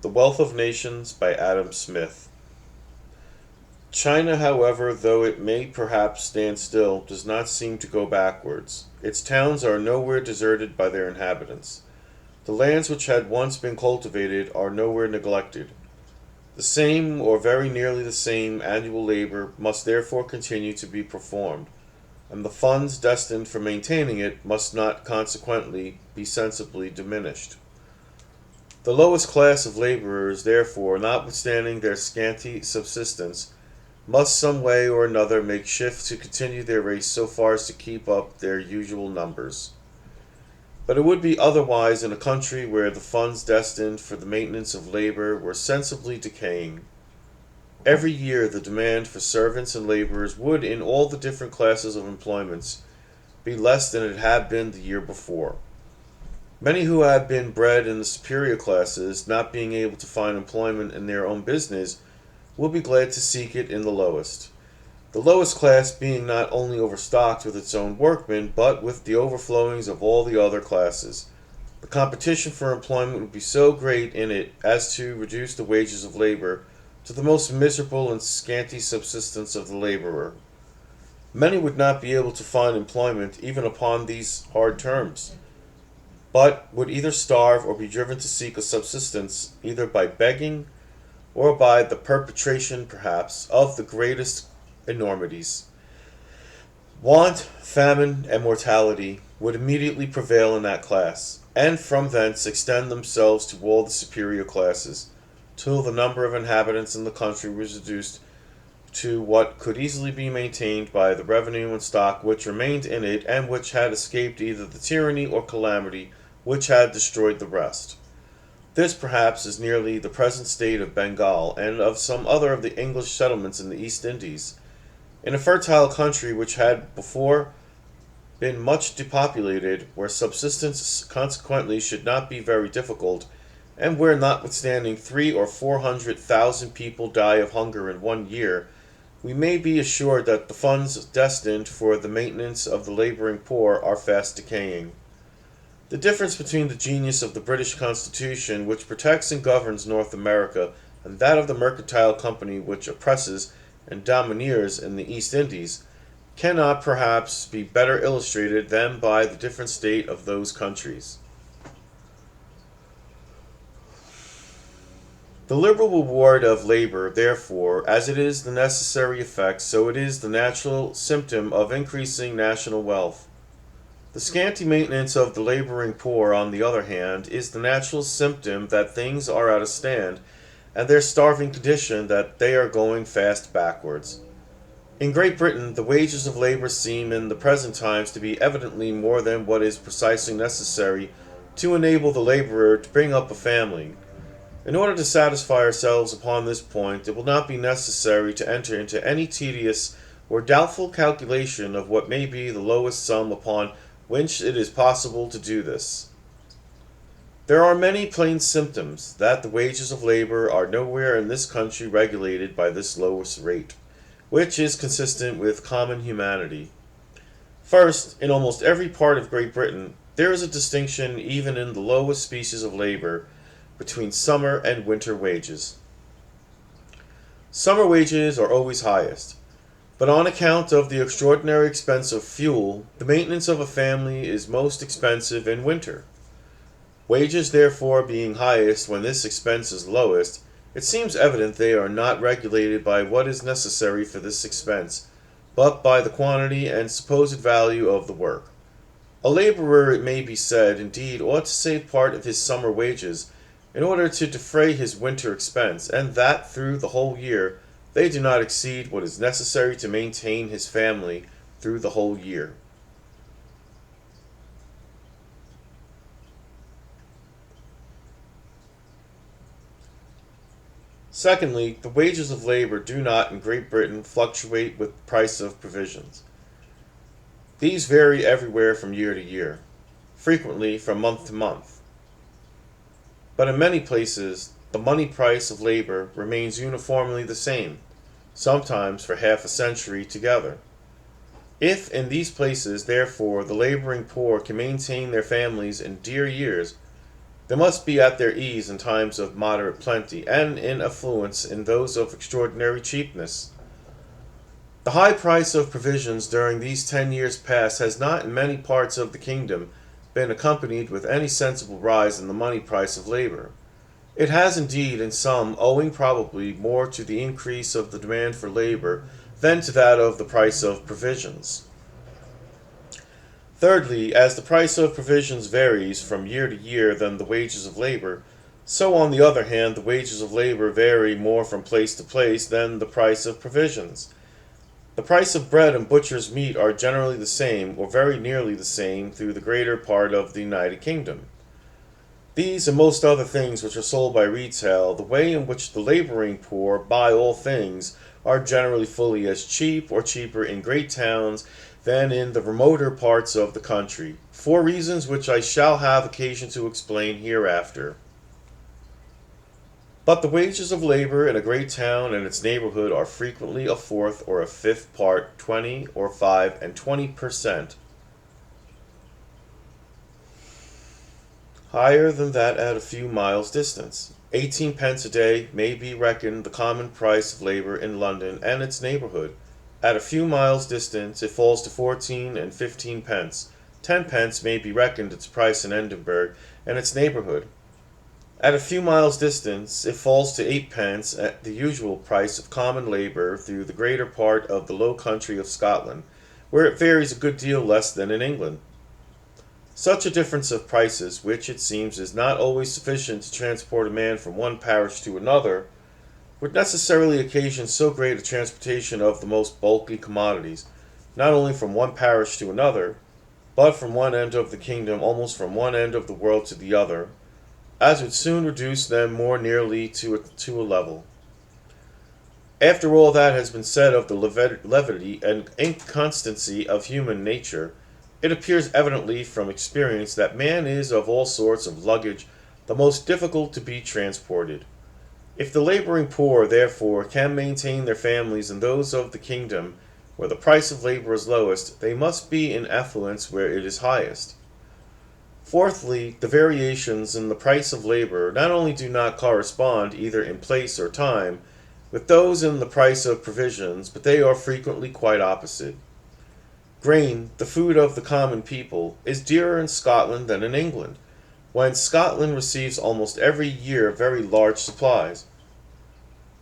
The Wealth of Nations by Adam Smith. China, however, though it may perhaps stand still, does not seem to go backwards. Its towns are nowhere deserted by their inhabitants. The lands which had once been cultivated are nowhere neglected. The same, or very nearly the same, annual labor must therefore continue to be performed, and the funds destined for maintaining it must not consequently be sensibly diminished. The lowest class of laborers, therefore, notwithstanding their scanty subsistence, must some way or another make shift to continue their race so far as to keep up their usual numbers. But it would be otherwise in a country where the funds destined for the maintenance of labor were sensibly decaying. Every year the demand for servants and laborers would, in all the different classes of employments, be less than it had been the year before. Many who have been bred in the superior classes, not being able to find employment in their own business, will be glad to seek it in the lowest. The lowest class being not only overstocked with its own workmen, but with the overflowings of all the other classes. The competition for employment would be so great in it as to reduce the wages of labor to the most miserable and scanty subsistence of the laborer. Many would not be able to find employment even upon these hard terms, but would either starve or be driven to seek a subsistence either by begging or by the perpetration, perhaps, of the greatest enormities. Want, famine, and mortality would immediately prevail in that class, and from thence extend themselves to all the superior classes, till the number of inhabitants in the country was reduced to what could easily be maintained by the revenue and stock which remained in it, and which had escaped either the tyranny or calamity which had destroyed the rest. This, perhaps, is nearly the present state of Bengal, and of some other of the English settlements in the East Indies. In a fertile country which had before been much depopulated, where subsistence consequently should not be very difficult, and where notwithstanding 300,000 or 400,000 people die of hunger in 1 year, we may be assured that the funds destined for the maintenance of the laboring poor are fast decaying. The difference between the genius of the British Constitution, which protects and governs North America, and that of the mercantile company which oppresses and domineers in the East Indies, cannot perhaps be better illustrated than by the different state of those countries. The liberal reward of labor, therefore, as it is the necessary effect, so it is the natural symptom of increasing national wealth. The scanty maintenance of the laboring poor, on the other hand, is the natural symptom that things are at a stand, and their starving condition that they are going fast backwards. In Great Britain, the wages of labor seem in the present times to be evidently more than what is precisely necessary to enable the laborer to bring up a family. In order to satisfy ourselves upon this point, it will not be necessary to enter into any tedious or doubtful calculation of what may be the lowest sum upon which it is possible to do this. There are many plain symptoms that the wages of labor are nowhere in this country regulated by this lowest rate, which is consistent with common humanity. First, in almost every part of Great Britain, there is a distinction even in the lowest species of labor between summer and winter wages. Summer wages are always highest, but on account of the extraordinary expense of fuel, the maintenance of a family is most expensive in winter. Wages, therefore, being highest when this expense is lowest, it seems evident they are not regulated by what is necessary for this expense, but by the quantity and supposed value of the work. A laborer, it may be said, indeed, ought to save part of his summer wages in order to defray his winter expense, and that through the whole year they do not exceed what is necessary to maintain his family through the whole year. Secondly, the wages of labor do not in Great Britain fluctuate with the price of provisions. These vary everywhere from year to year, frequently from month to month. But in many places, the money price of labor remains uniformly the same, sometimes for half a century together. If in these places, therefore, the laboring poor can maintain their families in dear years, They must be at their ease in times of moderate plenty, and in affluence in those of extraordinary cheapness. The high price of provisions during these 10 years past has not in many parts of the kingdom been accompanied with any sensible rise in the money price of labor. It has indeed in some, owing probably more to the increase of the demand for labor than to that of the price of provisions. Thirdly, as the price of provisions varies from year to year than the wages of labor, so on the other hand the wages of labor vary more from place to place than the price of provisions. The price of bread and butcher's meat are generally the same, or very nearly the same, through the greater part of the United Kingdom. These and most other things which are sold by retail, the way in which the laboring poor buy all things, are generally fully as cheap or cheaper in great towns than in the remoter parts of the country, for reasons which I shall have occasion to explain hereafter. But the wages of labor in a great town and its neighborhood are frequently a fourth or a fifth part, 20 or 5 and 20% higher than that at a few miles' distance. 18 pence a day may be reckoned the common price of labor in London and its neighborhood. At a few miles' distance it falls to 14 and 15 pence. 10 pence may be reckoned its price in Edinburgh and its neighborhood. At a few miles' distance it falls to 8 pence at the usual price of common labor through the greater part of the low country of Scotland, where it varies a good deal less than in England. Such a difference of prices, which it seems is not always sufficient to transport a man from one parish to another, would necessarily occasion so great a transportation of the most bulky commodities, not only from one parish to another, but from one end of the kingdom almost from one end of the world to the other, as would soon reduce them more nearly to a level. After all that has been said of the levity and inconstancy of human nature, it appears evidently from experience that man is of all sorts of luggage the most difficult to be transported. If the laboring poor, therefore, can maintain their families in those of the kingdom where the price of labor is lowest, they must be in affluence where it is highest. Fourthly, the variations in the price of labor not only do not correspond, either in place or time, with those in the price of provisions, but they are frequently quite opposite. Grain, the food of the common people, is dearer in Scotland than in England, whence Scotland receives almost every year very large supplies.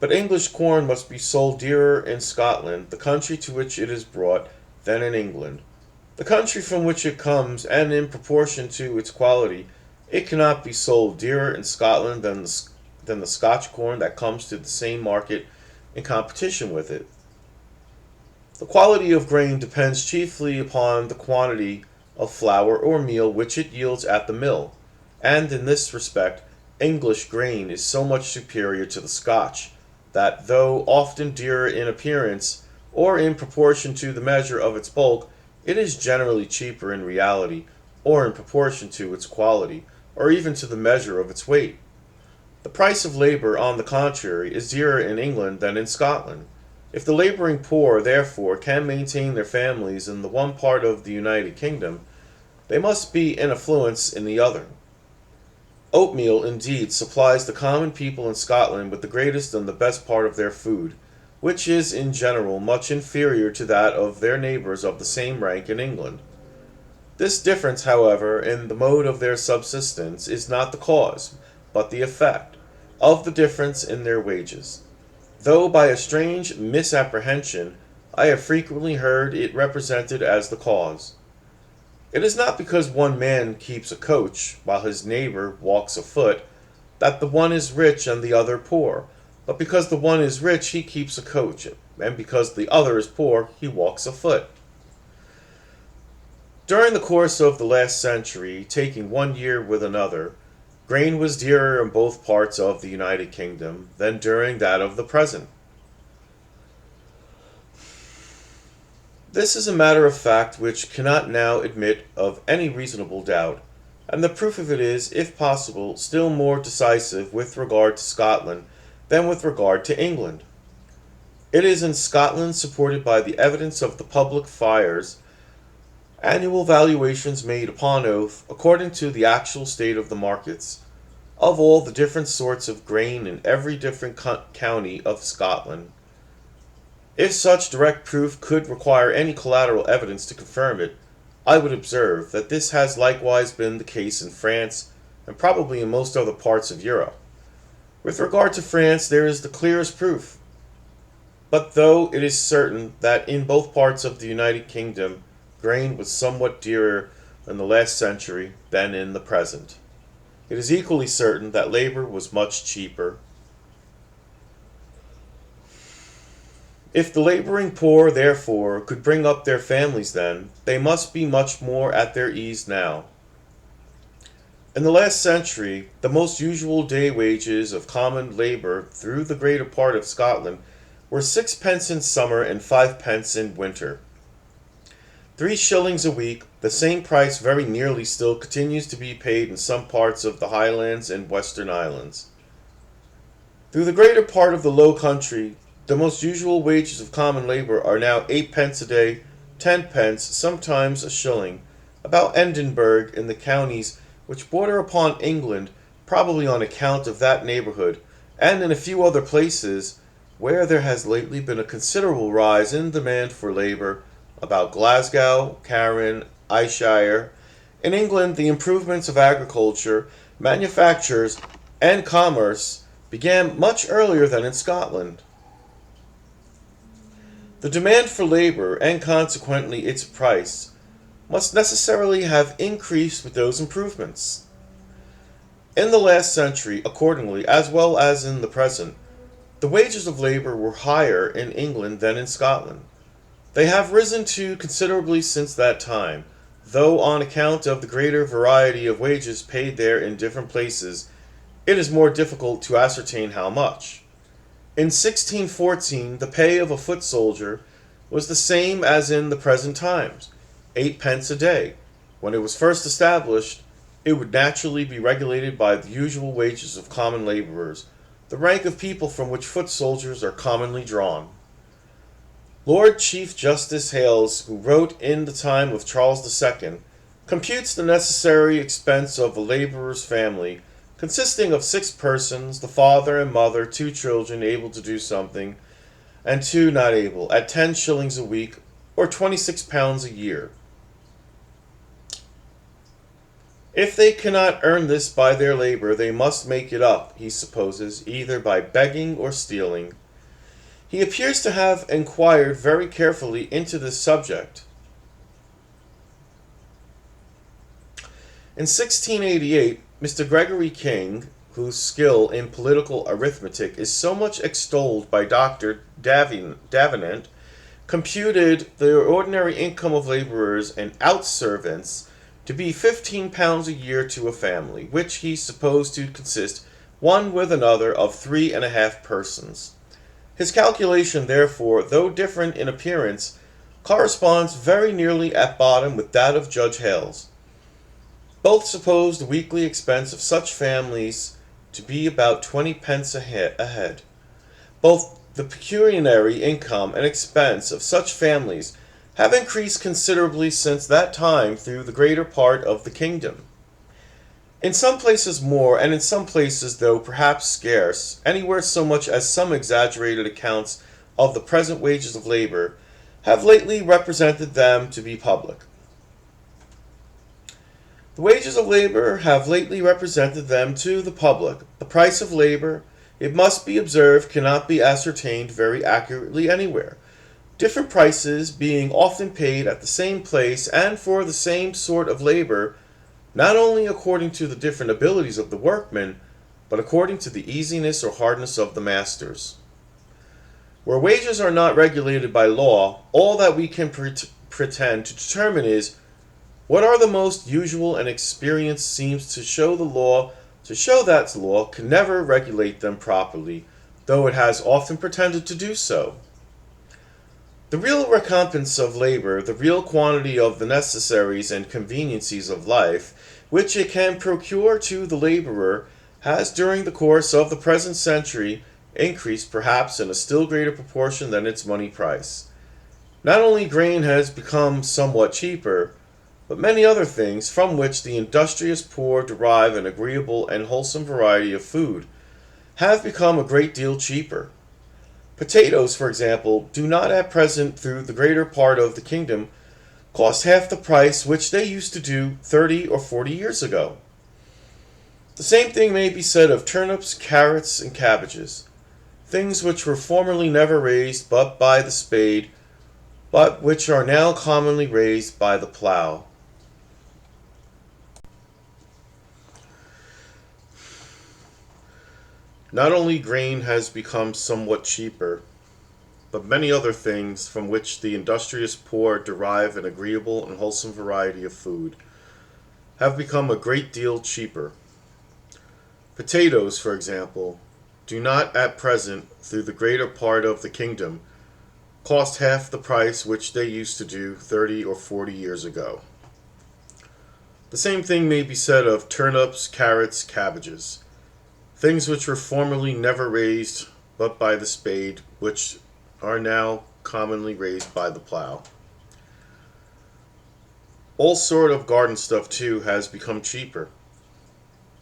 But English corn must be sold dearer in Scotland, the country to which it is brought, than in England. The country from which it comes, and in proportion to its quality, it cannot be sold dearer in Scotland than the Scotch corn that comes to the same market in competition with it. The quality of grain depends chiefly upon the quantity of flour or meal which it yields at the mill, and in this respect English grain is so much superior to the Scotch, that though often dearer in appearance, or in proportion to the measure of its bulk, it is generally cheaper in reality, or in proportion to its quality, or even to the measure of its weight. The price of labor, on the contrary, is dearer in England than in Scotland. If the laboring poor, therefore, can maintain their families in the one part of the United Kingdom, they must be in affluence in the other. Oatmeal, indeed, supplies the common people in Scotland with the greatest and the best part of their food, which is in general much inferior to that of their neighbors of the same rank in England. This difference, however, in the mode of their subsistence is not the cause, but the effect, of the difference in their wages, though by a strange misapprehension I have frequently heard it represented as the cause. It is not because one man keeps a coach, while his neighbor walks afoot, that the one is rich and the other poor, but because the one is rich he keeps a coach, and because the other is poor he walks afoot. During the course of the last century, taking one year with another, grain was dearer in both parts of the United Kingdom than during that of the present. This is a matter of fact which cannot now admit of any reasonable doubt, and the proof of it is, if possible, still more decisive with regard to Scotland than with regard to England. It is in Scotland supported by the evidence of the public fires, annual valuations made upon oath, according to the actual state of the markets, of all the different sorts of grain in every different county of Scotland. If such direct proof could require any collateral evidence to confirm it, I would observe that this has likewise been the case in France, and probably in most other parts of Europe. With regard to France, there is the clearest proof. But though it is certain that in both parts of the United Kingdom grain was somewhat dearer in the last century than in the present, it is equally certain that labor was much cheaper. If the laboring poor, therefore, could bring up their families then, they must be much more at their ease now. In the last century, the most usual day wages of common labor through the greater part of Scotland were 6 pence in summer and 5 pence in winter. 3 shillings a week, the same price very nearly still continues to be paid in some parts of the Highlands and Western Islands. Through the greater part of the Low Country, the most usual wages of common labor are now 8 pence a day, 10 pence, sometimes a shilling. About Edinburgh in the counties which border upon England, probably on account of that neighbourhood, and in a few other places where there has lately been a considerable rise in demand for labour, about Glasgow, Carron, Ayrshire. In England, the improvements of agriculture, manufactures, and commerce began much earlier than in Scotland. The demand for labor, and consequently its price, must necessarily have increased with those improvements. In the last century, accordingly, as well as in the present, the wages of labor were higher in England than in Scotland. They have risen too considerably since that time, though on account of the greater variety of wages paid there in different places, it is more difficult to ascertain how much. In 1614, the pay of a foot soldier was the same as in the present times, 8 pence a day. When it was first established, it would naturally be regulated by the usual wages of common laborers, the rank of people from which foot soldiers are commonly drawn. Lord Chief Justice Hales, who wrote in the time of Charles II, computes the necessary expense of a laborer's family, consisting of 6 persons, the father and mother, 2 children able to do something, and 2 not able, at 10 shillings a week, or £26 a year. If they cannot earn this by their labor, they must make it up, he supposes, either by begging or stealing. He appears to have inquired very carefully into this subject. In 1688, Mr. Gregory King, whose skill in political arithmetic is so much extolled by Dr. Davenant, computed the ordinary income of laborers and out-servants to be £15 a year to a family, which he supposed to consist, one with another, of 3½ persons. His calculation, therefore, though different in appearance, corresponds very nearly at bottom with that of Judge Hales. Both suppose the weekly expense of such families to be about 20 pence a head. Both the pecuniary income and expense of such families have increased considerably since that time through the greater part of the kingdom. In some places more, and in some places, though perhaps scarce, anywhere so much as some exaggerated accounts of the present wages of labor have lately represented them to be public. The wages of labor have lately represented them to the public. The price of labor, it must be observed, cannot be ascertained very accurately anywhere, different prices being often paid at the same place and for the same sort of labor, not only according to the different abilities of the workmen, but according to the easiness or hardness of the masters. Where wages are not regulated by law, all that we can pretend to determine is what are the most usual, and experience seems to show that the law can never regulate them properly, though it has often pretended to do so. The real recompense of labor, the real quantity of the necessaries and conveniencies of life, which it can procure to the laborer, has during the course of the present century increased perhaps in a still greater proportion than its money price. Not only grain has become somewhat cheaper, but many other things from which the industrious poor derive an agreeable and wholesome variety of food have become a great deal cheaper. Potatoes, for example, do not at present through the greater part of the kingdom cost half the price which they used to do 30 or 40 years ago. The same thing may be said of turnips, carrots, and cabbages, things which were formerly never raised but by the spade, but which are now commonly raised by the plough. Not only grain has become somewhat cheaper, but many other things from which the industrious poor derive an agreeable and wholesome variety of food have become a great deal cheaper. Potatoes, for example, do not at present, through the greater part of the kingdom, cost half the price which they used to do 30 or 40 years ago. The same thing may be said of turnips, carrots, cabbages, things which were formerly never raised but by the spade, which are now commonly raised by the plow. All sort of garden stuff too has become cheaper.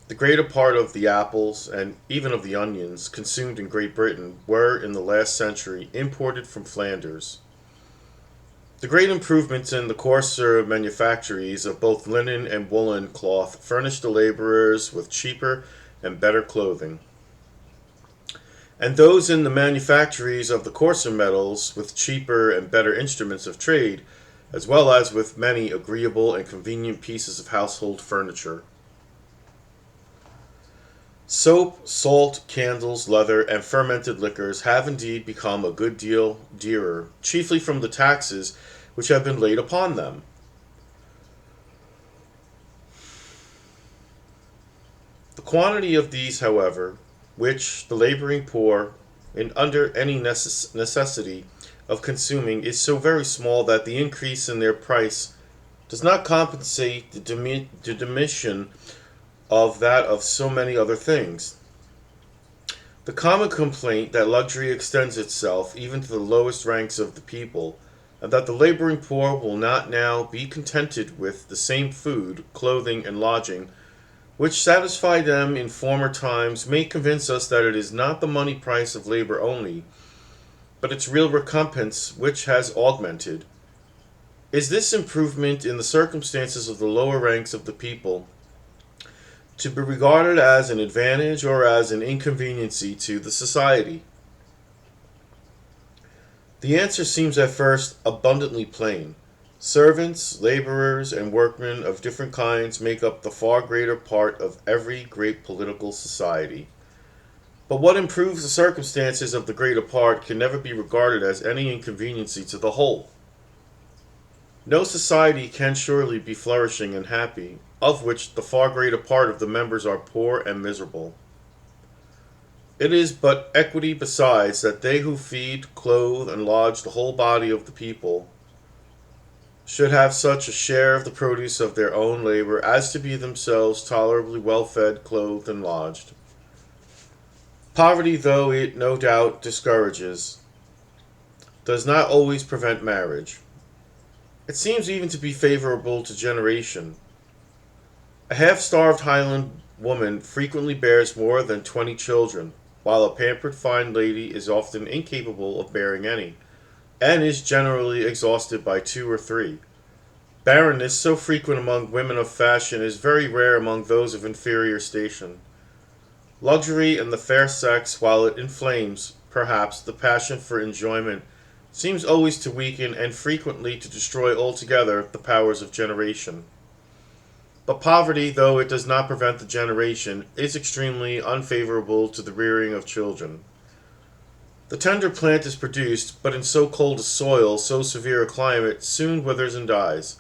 The greater part of the apples, and even of the onions, consumed in Great Britain were, in the last century, imported from Flanders. The great improvements in the coarser manufactories of both linen and woolen cloth furnished the laborers with cheaper and better clothing, and those in the manufactories of the coarser metals with cheaper and better instruments of trade, as well as with many agreeable and convenient pieces of household furniture. Soap, salt, candles, leather, and fermented liquors have indeed become a good deal dearer, chiefly from the taxes which have been laid upon them. The quantity of these, however, which the laboring poor, in under any necessity of consuming, is so very small that the increase in their price does not compensate the diminution of that of so many other things. The common complaint that luxury extends itself even to the lowest ranks of the people, and that the laboring poor will not now be contented with the same food, clothing, and lodging which satisfied them in former times, may convince us that it is not the money price of labor only, but its real recompense which has augmented. Is this improvement in the circumstances of the lower ranks of the people to be regarded as an advantage or as an inconveniency to the society? The answer seems at first abundantly plain. Servants, laborers, and workmen of different kinds make up the far greater part of every great political society. But what improves the circumstances of the greater part can never be regarded as any inconveniency to the whole. No society can surely be flourishing and happy, of which the far greater part of the members are poor and miserable. It is but equity besides that they who feed, clothe, and lodge the whole body of the people should have such a share of the produce of their own labor as to be themselves tolerably well fed, clothed, and lodged. Poverty, though it no doubt discourages, does not always prevent marriage. It seems even to be favorable to generation. A half-starved Highland woman frequently bears more than 20 children, while a pampered fine lady is often incapable of bearing any, and is generally exhausted by 2 or 3. Barrenness, so frequent among women of fashion, is very rare among those of inferior station. Luxury and the fair sex, while it inflames, perhaps, the passion for enjoyment, seems always to weaken and frequently to destroy altogether the powers of generation. But poverty, though it does not prevent the generation, is extremely unfavorable to the rearing of children. The tender plant is produced, but in so cold a soil, so severe a climate, soon withers and dies.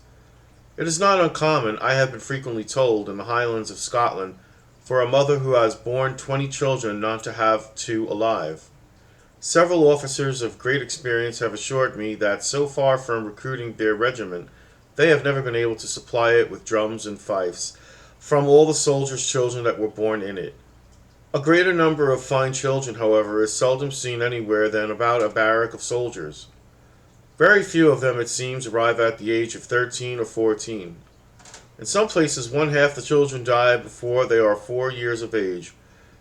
It is not uncommon, I have been frequently told, in the Highlands of Scotland, for a mother who has borne 20 children not to have 2 alive. Several officers of great experience have assured me that so far from recruiting their regiment, they have never been able to supply it with drums and fifes, from all the soldiers' children that were born in it. A greater number of fine children, however, is seldom seen anywhere than about a barrack of soldiers. Very few of them, it seems, arrive at the age of 13 or 14. In some places, one half the children die before they are 4 years of age,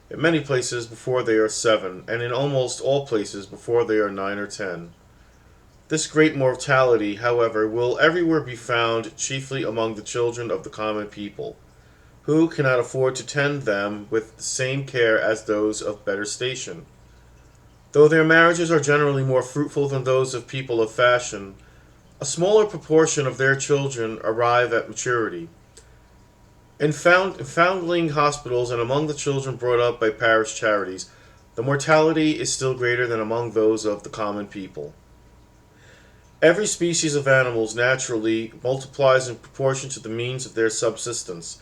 in many places before they are 7, and in almost all places before they are 9 or 10. This great mortality, however, will everywhere be found chiefly among the children of the common people, who cannot afford to tend them with the same care as those of better station. Though their marriages are generally more fruitful than those of people of fashion, a smaller proportion of their children arrive at maturity. In foundling hospitals and among the children brought up by parish charities, the mortality is still greater than among those of the common people. Every species of animals naturally multiplies in proportion to the means of their subsistence,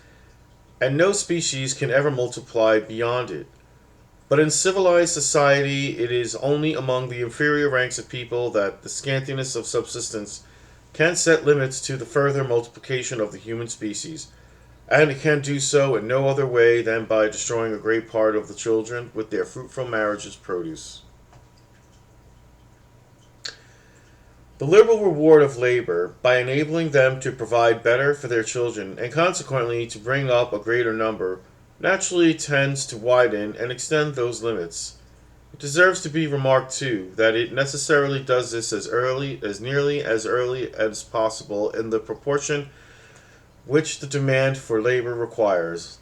and no species can ever multiply beyond it. But in civilized society, it is only among the inferior ranks of people that the scantiness of subsistence can set limits to the further multiplication of the human species, and it can do so in no other way than by destroying a great part of the children with their fruitful marriages' produce. The liberal reward of labor, by enabling them to provide better for their children and consequently to bring up a greater number, naturally tends to widen and extend those limits. It deserves to be remarked, too, that it necessarily does this as nearly as early as possible in the proportion which the demand for labor requires.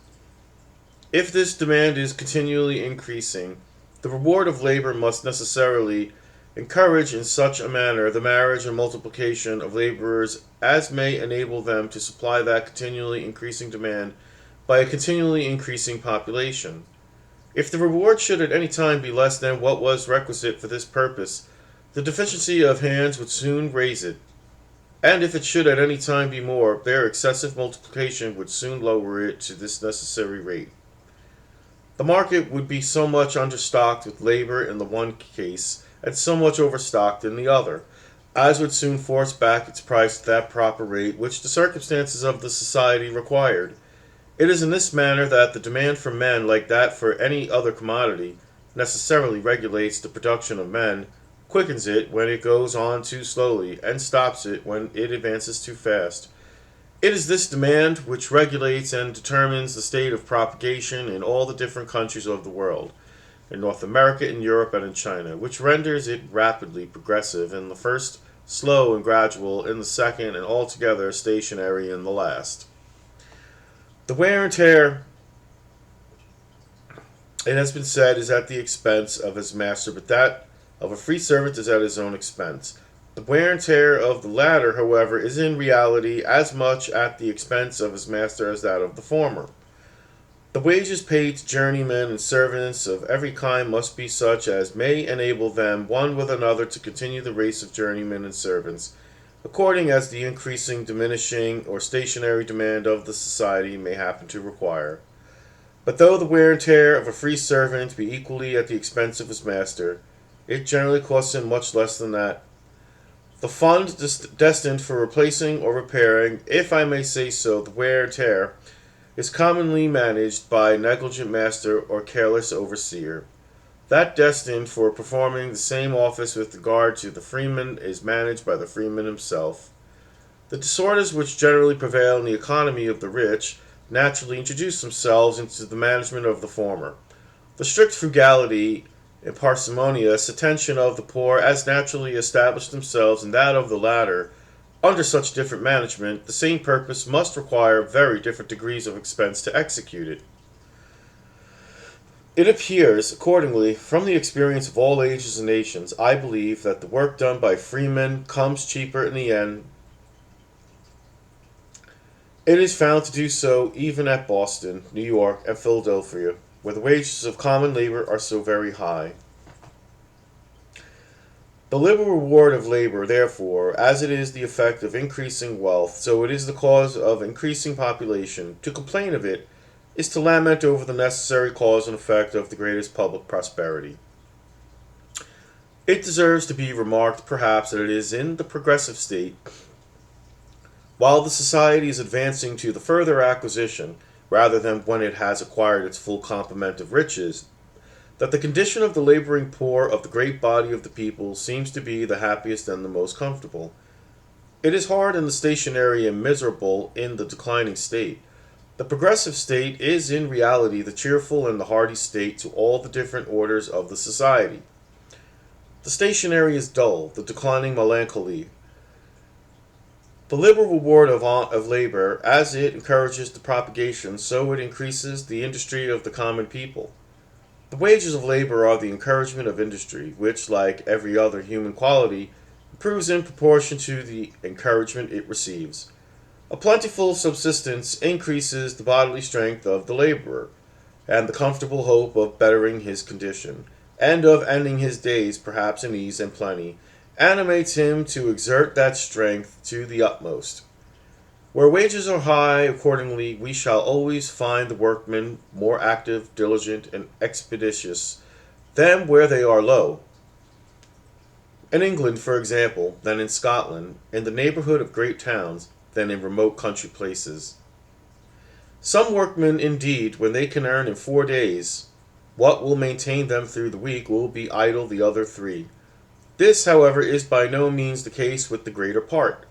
If this demand is continually increasing, the reward of labor must necessarily encourage in such a manner the marriage and multiplication of laborers as may enable them to supply that continually increasing demand by a continually increasing population. If the reward should at any time be less than what was requisite for this purpose, the deficiency of hands would soon raise it, and if it should at any time be more, their excessive multiplication would soon lower it to this necessary rate. The market would be so much understocked with labor in the one case, and so much overstocked in the other, as would soon force back its price to that proper rate which the circumstances of the society required. It is in this manner that the demand for men, like that for any other commodity, necessarily regulates the production of men, quickens it when it goes on too slowly, and stops it when it advances too fast. It is this demand which regulates and determines the state of propagation in all the different countries of the world, in North America, in Europe, and in China, which renders it rapidly progressive in the first, slow and gradual in the second, and altogether stationary in the last. The wear and tear, it has been said, is at the expense of his master, but that of a free servant is at his own expense. The wear and tear of the latter, however, is in reality as much at the expense of his master as that of the former. The wages paid to journeymen and servants of every kind must be such as may enable them one with another to continue the race of journeymen and servants, according as the increasing, diminishing, or stationary demand of the society may happen to require. But though the wear and tear of a free servant be equally at the expense of his master, it generally costs him much less than that. The fund destined for replacing or repairing, if I may say so, the wear and tear, is commonly managed by a negligent master or careless overseer. That destined for performing the same office with regard to the freeman is managed by the freeman himself. The disorders which generally prevail in the economy of the rich naturally introduce themselves into the management of the former. The strict frugality and parsimonious attention of the poor as naturally establish themselves in that of the latter. Under such different management, the same purpose must require very different degrees of expense to execute it. It appears, accordingly, from the experience of all ages and nations, I believe, that the work done by freemen comes cheaper in the end. It is found to do so even at Boston, New York, and Philadelphia, where the wages of common labor are so very high. The liberal reward of labor, therefore, as it is the effect of increasing wealth, so it is the cause of increasing population. To complain of it is to lament over the necessary cause and effect of the greatest public prosperity. It deserves to be remarked, perhaps, that it is in the progressive state, while the society is advancing to the further acquisition, rather than when it has acquired its full complement of riches, that the condition of the laboring poor of the great body of the people seems to be the happiest and the most comfortable. It is hard in the stationary and miserable in the declining state. The progressive state is in reality the cheerful and the hardy state to all the different orders of the society. The stationary is dull, the declining melancholy. The liberal reward of labor, as it encourages the propagation, so it increases the industry of the common people. The wages of labor are the encouragement of industry, which, like every other human quality, improves in proportion to the encouragement it receives. A plentiful subsistence increases the bodily strength of the laborer, and the comfortable hope of bettering his condition, and of ending his days perhaps in ease and plenty, animates him to exert that strength to the utmost. Where wages are high, accordingly, we shall always find the workmen more active, diligent, and expeditious than where they are low. In England, for example, than in Scotland, in the neighborhood of great towns, than in remote country places. Some workmen, indeed, when they can earn in 4 days what will maintain them through the week, will be idle the other 3. This, however, is by no means the case with the greater part.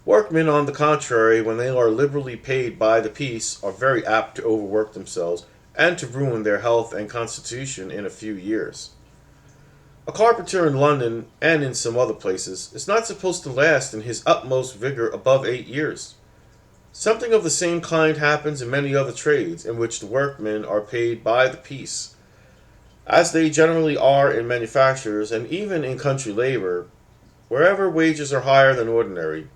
Workmen, on the contrary, when they are liberally paid by the piece, are very apt to overwork themselves and to ruin their health and constitution in a few years. A carpenter in London, and in some other places, is not supposed to last in his utmost vigor above 8 years. Something of the same kind happens in many other trades, in which the workmen are paid by the piece, as they generally are in manufactures and even in country labor, wherever wages are higher than ordinary.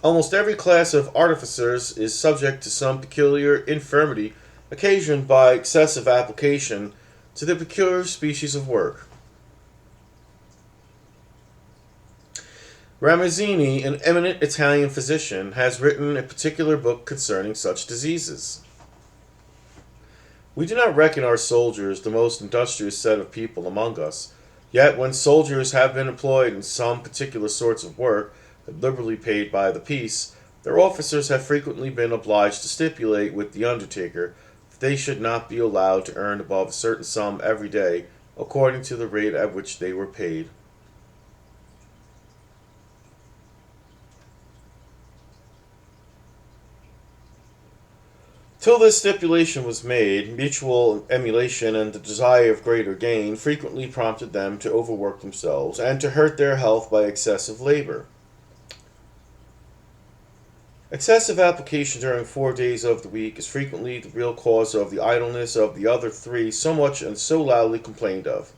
Almost every class of artificers is subject to some peculiar infirmity occasioned by excessive application to the peculiar species of work. Ramazzini, an eminent Italian physician, has written a particular book concerning such diseases. We do not reckon our soldiers the most industrious set of people among us, yet when soldiers have been employed in some particular sorts of work, and liberally paid by the piece, their officers have frequently been obliged to stipulate with the undertaker that they should not be allowed to earn above a certain sum every day, according to the rate at which they were paid. Till this stipulation was made, mutual emulation and the desire of greater gain frequently prompted them to overwork themselves and to hurt their health by excessive labor. Excessive application during 4 days of the week is frequently the real cause of the idleness of the other 3 so much and so loudly complained of.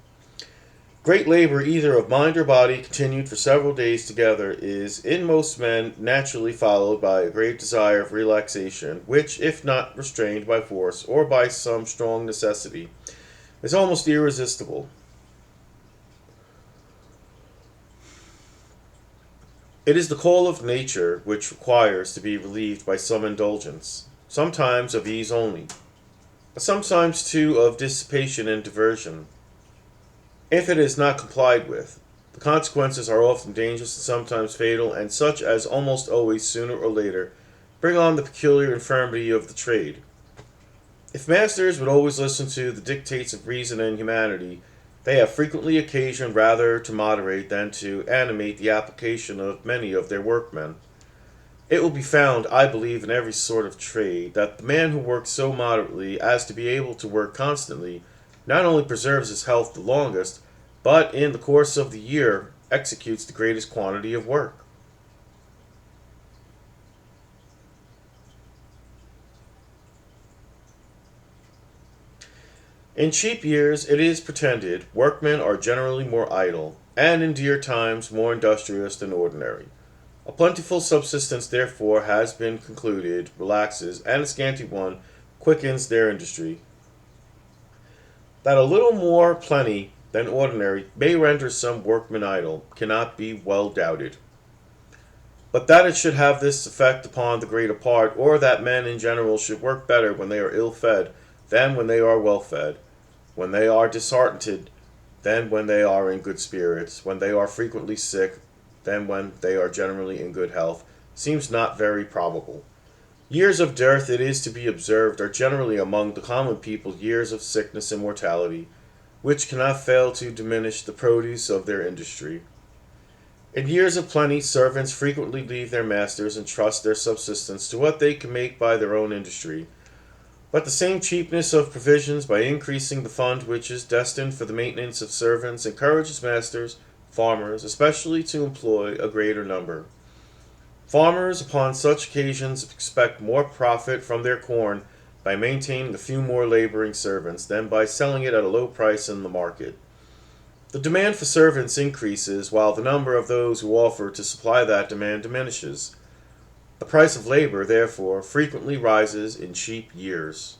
Great labor, either of mind or body, continued for several days together, is in most men naturally followed by a great desire of relaxation, which, if not restrained by force or by some strong necessity, is almost irresistible. It is the call of nature which requires to be relieved by some indulgence, sometimes of ease only, but sometimes too of dissipation and diversion. If it is not complied with, the consequences are often dangerous and sometimes fatal, and such as almost always, sooner or later, bring on the peculiar infirmity of the trade. If masters would always listen to the dictates of reason and humanity, they have frequently occasion rather to moderate than to animate the application of many of their workmen. It will be found, I believe, in every sort of trade, that the man who works so moderately as to be able to work constantly not only preserves his health the longest, but in the course of the year executes the greatest quantity of work. In cheap years, it is pretended, workmen are generally more idle, and in dear times more industrious than ordinary. A plentiful subsistence, therefore, has been concluded, relaxes, and a scanty one quickens their industry. That a little more plenty than ordinary may render some workmen idle cannot be well doubted. But that it should have this effect upon the greater part, or that men in general should work better when they are ill fed than when they are well fed, when they are disheartened than when they are in good spirits, when they are frequently sick than when they are generally in good health, seems not very probable. Years of dearth, it is to be observed, are generally among the common people years of sickness and mortality, which cannot fail to diminish the produce of their industry. In years of plenty, servants frequently leave their masters and trust their subsistence to what they can make by their own industry. But the same cheapness of provisions by increasing the fund which is destined for the maintenance of servants encourages masters, farmers especially, to employ a greater number. Farmers upon such occasions expect more profit from their corn by maintaining a few more laboring servants than by selling it at a low price in the market. The demand for servants increases while the number of those who offer to supply that demand diminishes. The price of labor, therefore, frequently rises in cheap years.